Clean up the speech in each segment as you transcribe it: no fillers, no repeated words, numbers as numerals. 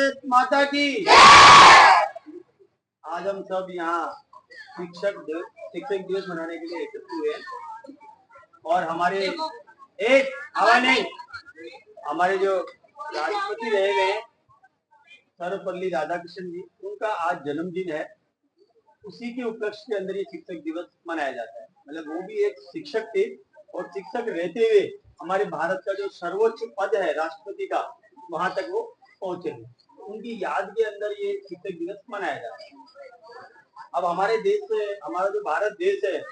भारत माता की। आज हम सब यहाँ शिक्षक दिवस मनाने के लिए एकत्र हुए हैं और हमारे एक हवा नहीं, हमारे जो राष्ट्रपति रहे गए सर्वपल्ली राधाकृष्णन जी, उनका आज जन्मदिन है। उसी के उपलक्ष्य के अंदर ये शिक्षक दिवस मनाया जाता है। मतलब वो भी एक शिक्षक थे और शिक्षक रहते हुए हमारे भारत का जो सर्वोच्च पद है राष्ट्रपति का, वहां तक वो पहुंचे हैं। उनकी याद के अंदर ये शिक्षक दिवस मनाया जाता है। अब हमारे देश से, हमारा जो भारत देश है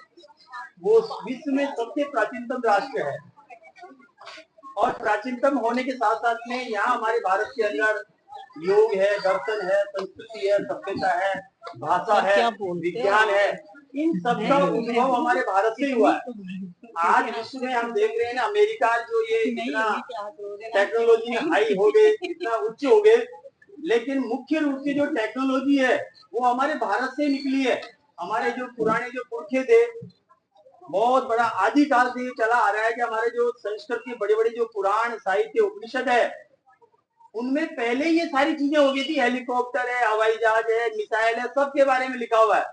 वो विश्व में सबसे प्राचीनतम राष्ट्र है और प्राचीनतम होने के साथ साथ में यहाँ हमारे भारत के अंदर योग है, दर्शन है, संस्कृति है, सभ्यता है, भाषा है, विज्ञान है, इन सबका उद्भव हमारे भारत से हुआ है। आज विश्व में हम देख रहे हैं ना, अमेरिका जो ये इतना टेक्नोलॉजी में हाई हो गए, इतना उच्च हो गए, लेकिन मुख्य रूप से जो टेक्नोलॉजी है वो हमारे भारत से निकली है। हमारे जो पुराने जो पुरखे थे, बहुत बड़ा आदिकाल से ये चला आ रहा है कि हमारे जो संस्कृत के बड़े बड़े जो पुराण साहित्य उपनिषद है उनमें पहले ये सारी चीजें हो गई थी। हेलीकॉप्टर है, हवाई जहाज है, मिसाइल है, सबके बारे में लिखा हुआ है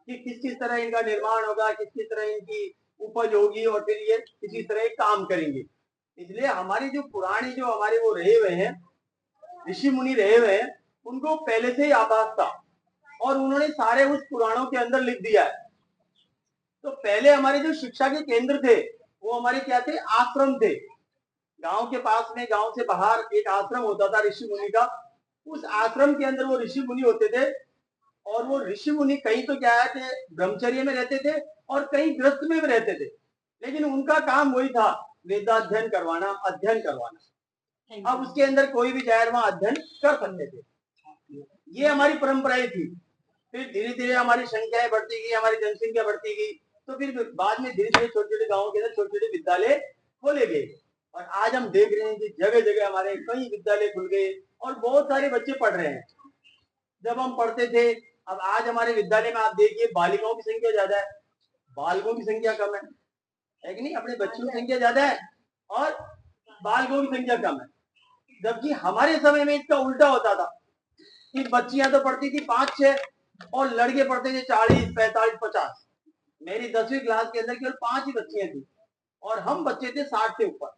कि किस किस तरह इनका निर्माण होगा, किस किस तरह इनकी उपज होगी और फिर ये किसी तरह काम करेंगे। इसलिए हमारे जो पुराने जो हमारे वो रहे हुए हैं, ऋषि मुनि रहे हुए हैं, उनको पहले से ही आभास था और उन्होंने सारे उस पुराणों के अंदर लिख दिया है। तो पहले हमारे जो शिक्षा के केंद्र थे वो हमारे क्या थे, आश्रम थे। गांव के पास में, गांव से बाहर एक आश्रम होता था ऋषि मुनि का। उस आश्रम के अंदर वो ऋषि मुनि होते थे और वो ऋषि मुनि कहीं तो क्या है कि ब्रह्मचर्य में रहते थे और कहीं गृहस्थ में भी रहते थे, लेकिन उनका काम वही था, वेदाध्ययन करवाना, अध्ययन करवाना। अब उसके अंदर कोई भी जाए वहां अध्ययन कर सकते थे। ये हमारी परंपराएं थी। फिर धीरे धीरे हमारी संख्याएं बढ़ती गई, हमारी जनसंख्या बढ़ती गई, तो फिर बाद में धीरे धीरे छोटे छोटे गाँव के अंदर छोटे छोटे विद्यालय खोले गए और आज हम देख रहे हैं कि जगह जगह हमारे कई विद्यालय खुल गए और बहुत सारे बच्चे पढ़ रहे हैं। जब हम पढ़ते थे, अब आज हमारे विद्यालय में आप देखिए बालिकाओं की संख्या ज्यादा है, बालकों की संख्या कम है कि नहीं? अपने बच्चों की संख्या ज्यादा है और बालकों की संख्या कम है। जबकि हमारे समय में इसका उल्टा होता था कि बच्चियां तो पढ़ती थी 5-6 और लड़के पढ़ते थे 40, 45, 50। मेरी 10वीं क्लास के अंदर केवल 5 ही बच्चियां थी और हम बच्चे थे 60 से ऊपर।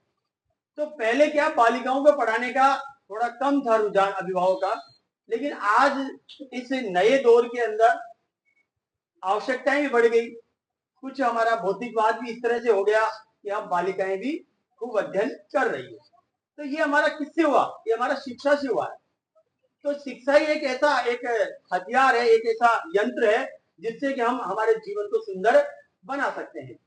तो पहले क्या बालिकाओं को पढ़ाने का थोड़ा कम था रुझान अभिभावक का, लेकिन आज इस नए दौर के अंदर आवश्यकताएं भी बढ़ गई। कुछ हमारा भौतिकवाद भी इस तरह से हो गया कि अब बालिकाएं भी खूब अध्ययन कर रही है। तो ये हमारा किससे हुआ? ये हमारा शिक्षा से हुआ है। तो शिक्षा ही एक ऐसा एक हथियार है, एक ऐसा यंत्र है जिससे कि हम हमारे जीवन को सुंदर बना सकते हैं।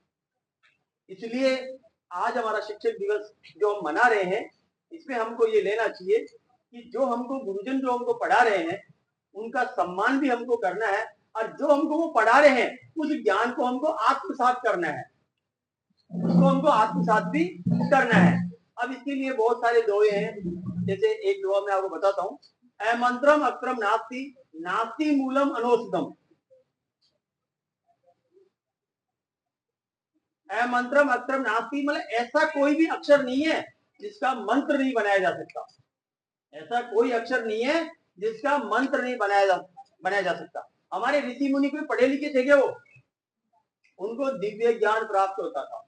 इसलिए आज हमारा शिक्षक दिवस जो हम मना रहे हैं, इसमें हमको ये लेना चाहिए कि जो हमको गुरुजन जो हमको पढ़ा रहे हैं उनका सम्मान भी हमको करना है और जो हमको वो पढ़ा रहे हैं उस ज्ञान को हमको आत्मसात करना है, उसको हमको आत्मसात भी करना है। अब इसके लिए बहुत सारे दोहे हैं। जैसे एक दोहा मैं आपको बताता हूँ, अमंत्रम अक्षरम नास्ति, नास्ति मूलम अनौषधम। अमंत्रम अक्षरम नास्ति मतलब ऐसा कोई भी अक्षर नहीं है जिसका मंत्र नहीं बनाया जा सकता। ऐसा कोई अक्षर नहीं है जिसका मंत्र नहीं बनाया जा सकता। हमारे ऋषि मुनि कोई पढ़े लिखे थे क्या? वो उनको दिव्य ज्ञान प्राप्त होता था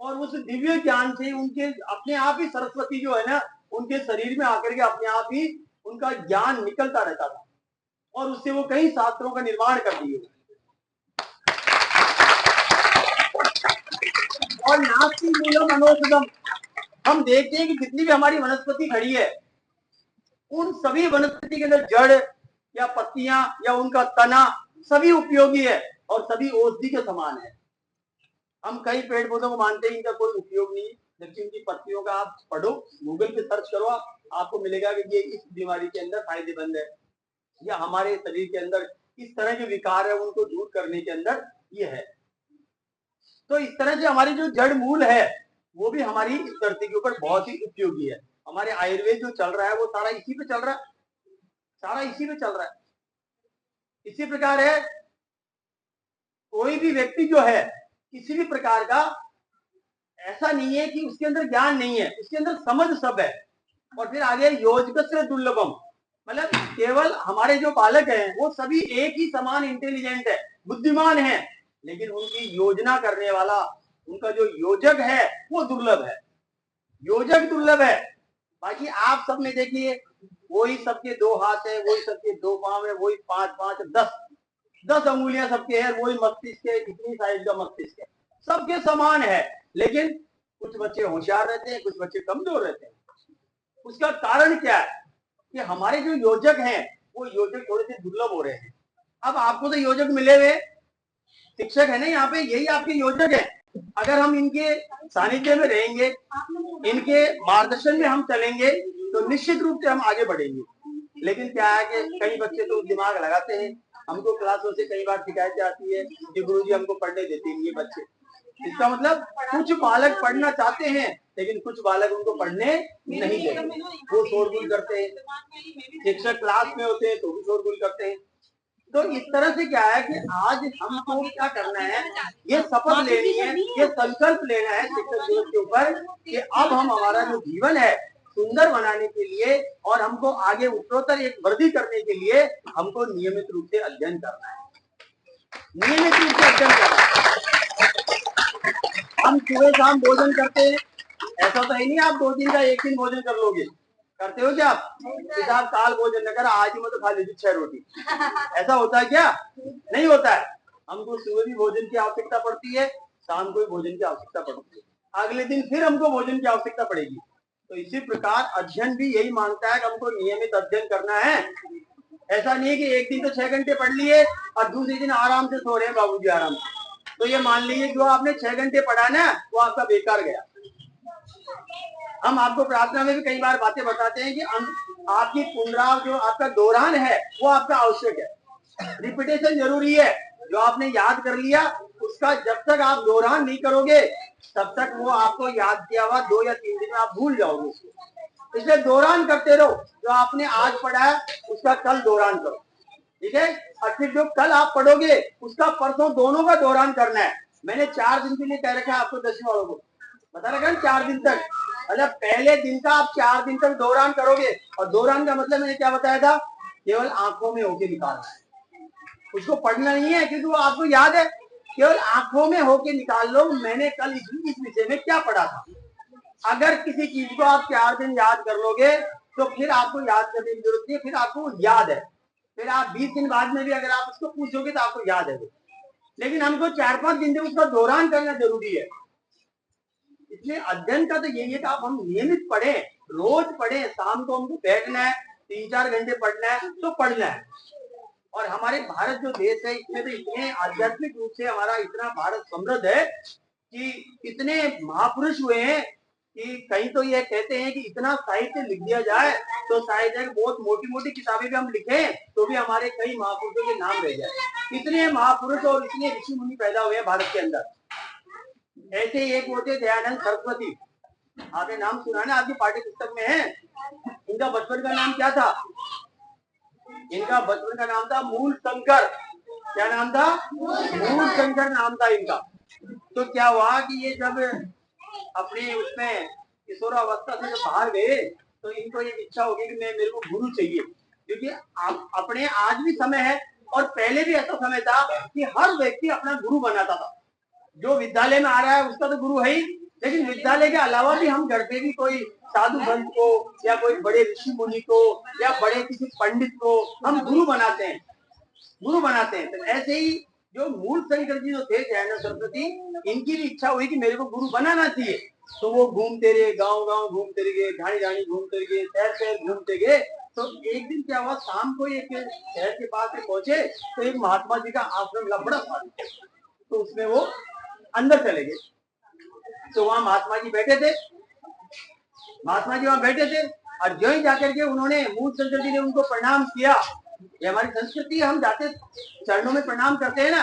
और उस दिव्य ज्ञान से उनके अपने आप ही सरस्वती जो है ना, उनके शरीर में आकर के अपने आप ही उनका ज्ञान निकलता रहता था और उससे वो कई शास्त्रों का निर्माण कर दिए। और नास्ति मूलम अनौषधम, हम देखते हैं कि जितनी भी हमारी वनस्पति खड़ी है उन सभी वनस्पति के अंदर जड़ या पत्तियां या उनका तना सभी उपयोगी है और सभी औषधि के समान है। हम कई पेड़ पौधों को मानते हैं इनका कोई उपयोग नहीं, जबकि उनकी पत्तियों का आप पढ़ो, गूगल पे सर्च करो, आपको मिलेगा कि ये इस बीमारी के अंदर फायदेमंद है या हमारे शरीर के अंदर इस तरह के विकार है उनको दूर करने के अंदर ये है। तो इस तरह से हमारी जो जड़ मूल है वो भी हमारी इस धरती के ऊपर बहुत ही उपयोगी है। हमारे आयुर्वेद जो चल रहा है वो सारा इसी पे चल रहा है, सारा इसी पे चल रहा है। इसी प्रकार है, कोई भी व्यक्ति जो है किसी भी प्रकार का ऐसा नहीं है कि उसके अंदर ज्ञान नहीं है, उसके अंदर समझ सब है। और फिर आगे योजकस्य दुर्लभम, मतलब केवल हमारे जो बालक हैं वो सभी एक ही समान इंटेलिजेंट है, बुद्धिमान है, लेकिन उनकी योजना करने वाला उनका जो योजक है वो दुर्लभ है, योजक दुर्लभ है। बाकी आप सब में देखिए वही सबके 2 हाथ है, वही सबके 2 पांव है, वही 5 5 10 अंगुलियां सबके हैं, वही मस्तिष्क है, इतनी साइज का मस्तिष्क है, सबके समान है। लेकिन कुछ बच्चे होशियार रहते हैं, कुछ बच्चे कमजोर रहते हैं। उसका कारण क्या है कि हमारे जो योजक हैं वो योजक थोड़े से दुर्लभ हो रहे हैं। अब आपको तो योजक मिले हुए शिक्षक है ना यहाँ पे, यही आपके योजक है। अगर हम इनके सानिध्य में रहेंगे, इनके मार्गदर्शन में हम चलेंगे तो निश्चित रूप से हम आगे बढ़ेंगे। लेकिन क्या है कि कई बच्चे तो दिमाग लगाते हैं, हमको क्लासों से कई बार शिकायतें आती है कि गुरुजी हमको पढ़ने देते नहीं ये बच्चे। इसका मतलब कुछ बालक पढ़ना चाहते हैं लेकिन कुछ बालक उनको पढ़ने नहीं देते, वो शोरगुल करते हैं, शिक्षक क्लास में होते हैं तो भी शोरगुल करते हैं। तो इस तरह से क्या है कि आज हमको क्या करना है, ये शपथ लेनी है, ये संकल्प लेना है शिक्षक दिवस के ऊपर कि अब हम हमारा जो जीवन है सुंदर बनाने के लिए और हमको आगे उत्तरोत्तर एक वृद्धि करने के लिए हमको नियमित रूप से अध्ययन करना है, नियमित रूप से अध्ययन करना है। हम सुबह शाम भोजन करते हैं, ऐसा तो है नहीं आप 2 दिन का 1 दिन भोजन कर लोगे, करते हो क्या आप? किताब काल भोजन न कर आज ही मत खा लीजिए 6 रोटी, ऐसा होता है क्या? नहीं होता है। हमको सुबह भी भोजन की आवश्यकता पड़ती है, शाम को भी भोजन की आवश्यकता पड़ती है, अगले दिन फिर हमको भोजन की आवश्यकता पड़ेगी। तो इसी प्रकार अध्ययन भी यही मांगता है कि हमको नियमित अध्ययन करना है। ऐसा नहीं है कि एक दिन तो 6 घंटे पढ़ लिए और दूसरे दिन आराम से सो रहे हैं बाबूजी आराम से, तो ये मान लीजिए जो आपने 6 घंटे पढ़ा ना वो आपका बेकार गया। हम आपको प्रार्थना में भी कई बार बातें बताते हैं कि आपकी पुनराव जो आपका दोहरान है वो आपका आवश्यक है, रिपीटेशन जरूरी है। जो आपने याद कर लिया उसका जब तक आप दोहरान नहीं करोगे तब तक वो आपको याद किया हुआ 2 या 3 दिन में आप भूल जाओगे उसको। इसलिए दोहरान करते रहो, जो आपने आज पढ़ा है उसका कल दोहरान करो, ठीक है? और फिर जो कल आप पढ़ोगे उसका परसों, दोनों का दोहरान करना है। मैंने 4 दिन के लिए कह रखा है आपको 10वीं वालों को, बता रखा है 4 दिन तक, मतलब पहले दिन का आप 4 दिन तक दोहरान करोगे। और दोहरान का मतलब मैंने क्या बताया था, केवल आंखों में होके निकालना है, उसको पढ़ना नहीं है क्योंकि वो आपको याद है, केवल आंखों में होके निकाल लो मैंने कल इस विषय में क्या पढ़ा था। अगर किसी चीज को आप 4 दिन याद कर लोगे तो फिर आपको याद करने की जरूरत नहीं है, फिर आपको याद है, फिर आप 20 दिन बाद में भी अगर आप उसको पूछोगे तो आपको याद है। लेकिन हमको 4-5 दिन तक उसका दोहरान करना जरूरी है। इसलिए अध्ययन का तो यही है कि आप हम नियमित पढ़े, रोज पढ़े, शाम को हमको बैठना है, 3-4 घंटे पढ़ना है तो पढ़ना है। और हमारे भारत जो देश है इसमें तो इतने आध्यात्मिक रूप से हमारा इतना भारत समृद्ध है कि इतने महापुरुष हुए हैं कि कहीं तो ये कहते हैं कि इतना साहित्य लिख दिया जाए तो शायद है बहुत मोटी मोटी किताबें भी हम लिखें तो भी हमारे कई महापुरुषों के नाम रह जाए। इतने महापुरुष और इतने ऋषि मुनि पैदा हुए भारत के अंदर। ऐसे एक होते दयानंद सरस्वती, आपने नाम सुना ना, आपकी पाठ्य पुस्तक में है। इनका बचपन का नाम क्या था? इनका बचपन का नाम था मूल शंकर। क्या नाम था? मूल शंकर नाम था इनका। तो क्या हुआ कि ये जब अपने उसमें किशोरावस्था से जब बाहर गए तो इनको एक इच्छा होगी कि मेरे को गुरु चाहिए, क्योंकि अपने आज भी समय है और पहले भी ऐसा समय था कि हर व्यक्ति अपना गुरु बनाता था। जो विद्यालय में आ रहा है उसका तो गुरु है ही, लेकिन विद्यालय के अलावा भी हम घर पे भी कोई साधु संत को या कोई बड़े ऋषि मुनि को या बड़े किसी पंडित को हम गुरु बनाते हैं, गुरु बनाते हैं। तो ऐसे ही जो मूल शंकर जी जो थे दयानंद सरस्वती, इनकी भी इच्छा हुई कि मेरे को गुरु बनाना चाहिए। तो वो घूमते रहे, गांव गांव घूमते रहे, ढाणी ढाणी घूमते गए, शहर शहर घूमते गए। तो एक दिन क्या हुआ, शाम को एक शहर के पास में पहुंचे तो एक महात्मा जी का आश्रम मिला, बड़ा साधु, तो उसमें वो अंदर चले गए। तो वहां महात्मा जी बैठे थे, महात्मा जी वहां बैठे थे और जो ही जाकर के उन्होंने मूल शंकर जी ने उनको प्रणाम किया। ये हमारी संस्कृति है, हम जाते चरणों में प्रणाम करते हैं ना।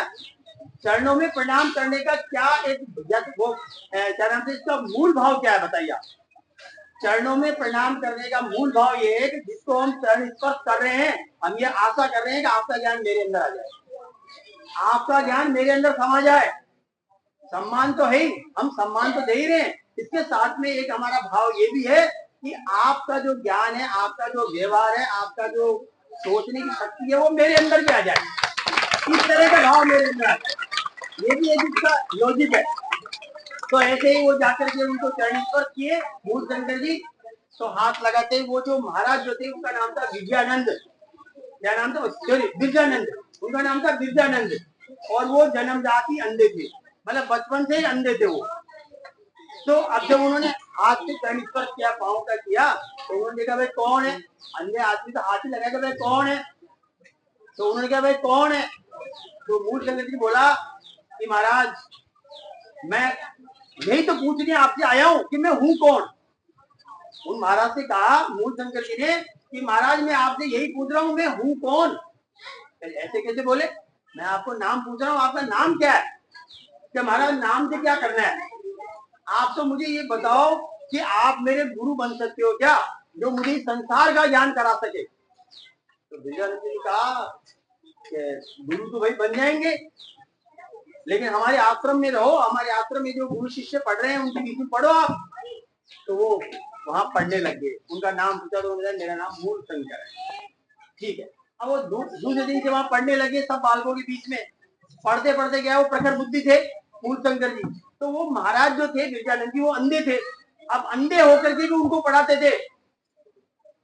चरणों में प्रणाम करने का क्या एक वो क्या नाम से इसका मूल भाव क्या है बताइए आप? चरणों में प्रणाम करने का मूल भाव ये है कि जिसको हम चरण स्पर्श कर रहे हैं हम ये आशा कर रहे हैं कि आपका ज्ञान मेरे अंदर आ जाए, आपका ज्ञान मेरे अंदर समा जाए। सम्मान तो है ही, हम सम्मान तो दे ही रहे हैं, इसके साथ में एक हमारा भाव ये भी है कि आपका जो ज्ञान है, आपका जो व्यवहार है, आपका जो सोचने की शक्ति है वो मेरे अंदर भी आ जाए, इस तरह का भाव मेरे अंदर आ जाए। ये भी एक इसका लॉजिक है। तो ऐसे ही वो जाकर के उनको चरण स्पर्श किए मूल शंकर जी। तो हाथ लगाते ही वो जो महाराज जो थे उनका नाम था विजयानंद, क्या नाम था, सॉरी विरजानंद, उनका नाम था विरजानंद। और वो जन्मजात ही अंधे थे, मतलब बचपन से ही अंधे थे वो। तो अब जब उन्होंने हाथ से चरण स्पर्श किया, पाँव का किया, तो उन्होंने देखा भाई कौन है, अंधे आदमी तो हाथ ही लगाएगा, भाई कौन है। तो उन्होंने कहा भाई कौन है। तो मूल शंकर जी बोला कि महाराज मैं यही तो पूछने आपसे आया हूं कि मैं हूं कौन। उन महाराज से कहा मूल शंकर जी ने कि महाराज मैं आपसे यही पूछ रहा हूं मैं हूं कौन। ऐसे कैसे बोले, मैं आपको नाम पूछ रहा हूँ, आपका नाम क्या है। क्या महाराज नाम से क्या करना है, आप तो मुझे ये बताओ कि आप मेरे गुरु बन सकते हो क्या, जो मुझे संसार का ज्ञान करा सके। तो विजयानंद जी ने कहा कि गुरु तो भाई बन जाएंगे, लेकिन हमारे आश्रम में रहो, हमारे आश्रम में जो गुरु शिष्य पढ़ रहे हैं उनके बीच में पढ़ो आप। तो वो वहां पढ़ने लग गए, उनका नाम पूछा तो उन्होंने मेरा नाम मूल शंकर है, ठीक है। अब वो दूसरे दिन से वहां पढ़ने लगे सब बालकों के बीच में, पढ़ते पढ़ते गया, वो प्रखर बुद्धि थे मूल शंकर जी। तो वो महाराज जो थे विजयानंद जी वो अंधे थे, अब अंधे होकर के भी उनको पढ़ाते थे।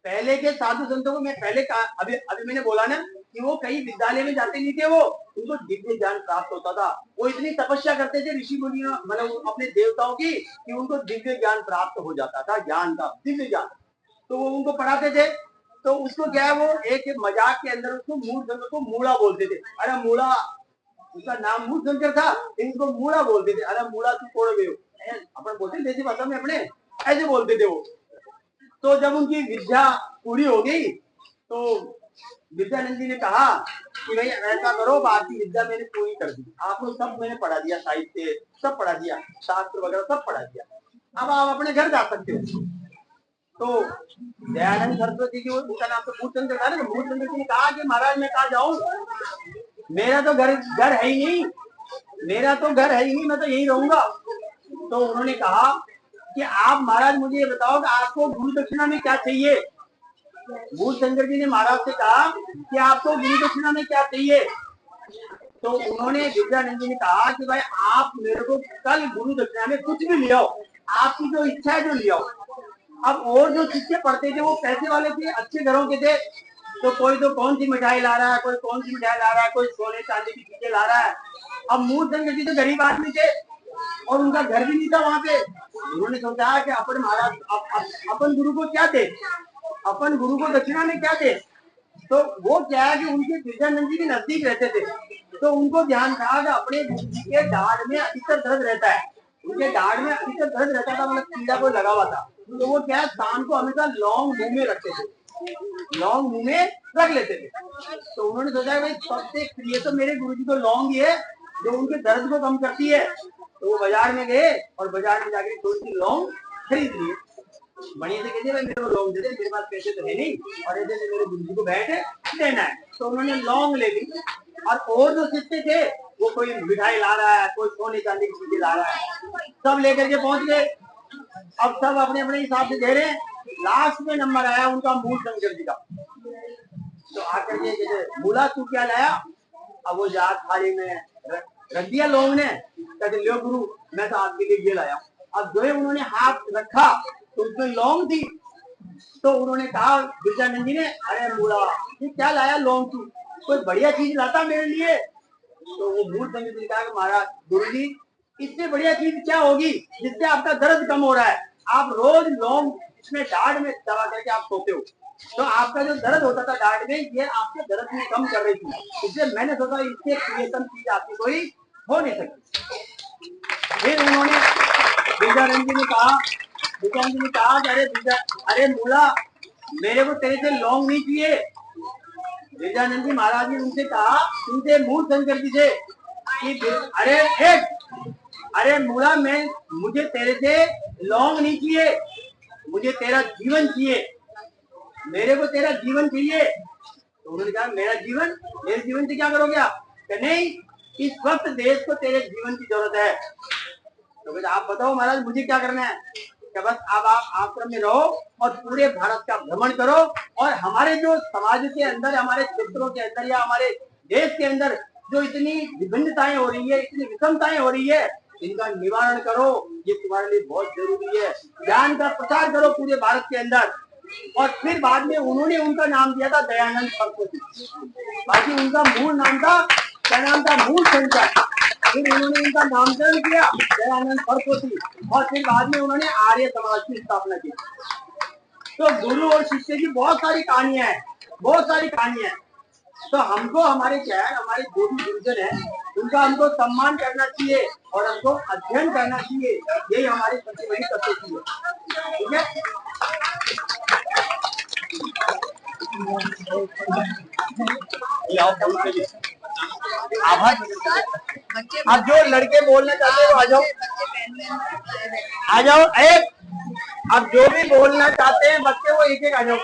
पहले के साधु संतों को मैं पहले अभी अभी मैंने बोला ना कि वो कई विद्यालय में जाते नहीं थे, वो उनको दिव्य ज्ञान प्राप्त होता था। वो इतनी तपस्या करते थे ऋषि मुनि मतलब अपने देवताओं की कि उनको दिव्य ज्ञान प्राप्त हो जाता था, ज्ञान का दिव्य ज्ञान। तो वो उनको पढ़ाते थे। तो उसको क्या है, वो एक मजाक के अंदर उसको मूल शंकर को मूड़ा बोलते थे। अरे मूड़ा, उसका नाम मूल शंकर था, इनको मूड़ा बोलते थे। अरे मूड़ा तू तोड़ गए, अपन बोलते देसी भाषा में अपने ऐसे बोलते थे वो। तो जब उनकी विद्या पूरी हो गई तो विद्यानंद जी ने कहा कि भाई ऐसा करो, आपकी विद्या मैंने पूरी कर दी, आपको सब मैंने पढ़ा दिया, साहित्य सब पढ़ा दिया, शास्त्र वगैरह सब पढ़ा दिया, अब आप अपने घर जा सकते हो। तो दयानंद सरस्वती जी, उनका नाम तो मूलचंद्र था ना, मूलचंद्र जी ने कहा कि महाराज मैं कहा जाऊं, मेरा तो घर घर है ही नहीं, मेरा तो घर है ही नहीं, मैं तो यही रहूंगा। तो उन्होंने कहा कि आप महाराज मुझे ये बताओ कि आपको गुरु दक्षिणा में क्या चाहिए। मूल शंकर जी ने महाराज से कहा कि आपको गुरु दक्षिणा में क्या चाहिए। तो उन्होंने विद्यानंद जी ने कहा कि भाई आप मेरे को कल गुरु दक्षिणा में कुछ भी ले आओ, आपकी जो इच्छा है जो ले आओ। अब और जो शिष्य पढ़ते थे वो पैसे वाले थे, अच्छे घरों के थे, तो कोई तो कौन सी मिठाई ला रहा है, कोई कौन सी मिठाई ला रहा है, कोई सोने चांदी की चीजें ला रहा है। अब मूल शंकर जी तो गरीब आदमी थे और उनका घर भी नहीं था वहां पे। उन्होंने सोचा कि अपन महाराज अपन गुरु को क्या दे, अपन गुरु को दक्षिणा में क्या दे। तो वो क्या है कि उनके विजयानंद जी के नजदीक रहते थे, तो उनको ध्यान था कि अपने गुरु जी के दाढ़ में अधिकतर दर्द रहता है, उनके दाढ़ में अधिकतर दर्द रहता था, मतलब कीड़ा को लगा हुआ था। तो वो क्या है शाम को हमेशा लौंग मुंह में रखते थे, लौंग मुंह में रख लेते थे। तो उन्होंने सोचा भाई सबसे प्रिय तो मेरे गुरु जी को लौंग ही है, जो उनके दर्द को कम करती है। तो वो बाजार में गए और बाजार में जाके थोड़ी सी लौंग खरीद लिए। बढ़िया से कहते भाई मेरे को लौंग दे दे, मेरे पास पैसे तो है नहीं और ऐसे मेरे गुरु जी को बैठ देना है। तो उन्होंने लौंग ले ली। और जो शिष्य थे वो कोई मिठाई ला रहा है, कोई सोने चांदी की चीजें ला रहा है, सब लेकर के पहुंच गए। अब सब अपने अपने हिसाब से दे रहे हैं। लास्ट में नंबर आया उनका मूल शंकर जी का। तो आकर के कहते मूला तू क्या लाया। अब वो जात थाली में रख दिया लोग ने, कहते लो गुरु मैं तो आपके लिए ये लाया। अब जो है उन्होंने हाथ रखा तो उसमें लौंग थी। तो उन्होंने कहा विजयानंद जी ने, अरे मूला ये क्या लाया लौंग तू, कोई बढ़िया चीज लाता मेरे लिए। तो वो मूल शंकर जी कहा महाराज गुरु जी इससे बढ़िया चीज क्या होगी जिससे आपका दर्द कम हो रहा है। आप रोज लौंग इसमें दाढ़ में दबा करके आप सोते हो, तो आपका जो दर्द होता था दाढ़ में ये आपके दर्द में कम कर रही थी, इसलिए मैंने सोचा इससे प्रियतम चीज आपकी कोई हो नहीं सकती। फिर उन्होंने विजयानंद जी ने कहा, विजयानंद जी ने कहा अरे मूला मेरे को तेरे से लौंग नहीं चाहिए। विजयानंद जी महाराज ने उनसे कहा, उनसे मूल शंकर जी से कि अरे मूला मैं मुझे तेरे से लौंग नहीं चाहिए, मुझे तेरा जीवन चाहिए, मेरे को तेरा जीवन चाहिए। तो उन्होंने कहा मेरे जीवन से क्या करोगे आप। नहीं इस वक्त देश को तेरे जीवन की जरूरत है। तो आप बताओ महाराज मुझे क्या करना है। कि बस अब आप आश्रम में रहो और पूरे भारत का भ्रमण करो और हमारे जो समाज के अंदर, हमारे क्षेत्रों के अंदर या हमारे देश के अंदर जो इतनी विभिन्नताएं हो रही है, इतनी विषमताएं हो रही है, इनका निवारण करो। ये तुम्हारे लिए बहुत जरूरी है। ज्ञान का प्रचार करो पूरे भारत के अंदर। और फिर बाद में उन्होंने उनका नाम दिया था दयानंद सरस्वती। बाकी उनका मूल नाम था, क्या नाम था, मूल शंकर। फिर उन्होंने उनका नामकरण किया दयानंद सरस्वती और फिर बाद में उन्होंने आर्य समाज की स्थापना की। तो गुरु और शिष्य की बहुत सारी कहानियां हैं, बहुत सारी कहानियां हैं। तो हमको हमारे क्या है, हमारे जो भी गुरुजन है उनका हमको सम्मान करना चाहिए और हमको अध्ययन करना चाहिए। यही हमारी सबसे बड़ी कर्तव्य है। ठीक है, आभार। अब जो लड़के बोलना चाहते हैं वो आ जाओ, आ जाओ। एक अब जो भी बोलना चाहते हैं बच्चे वो एक एक आ जाओ।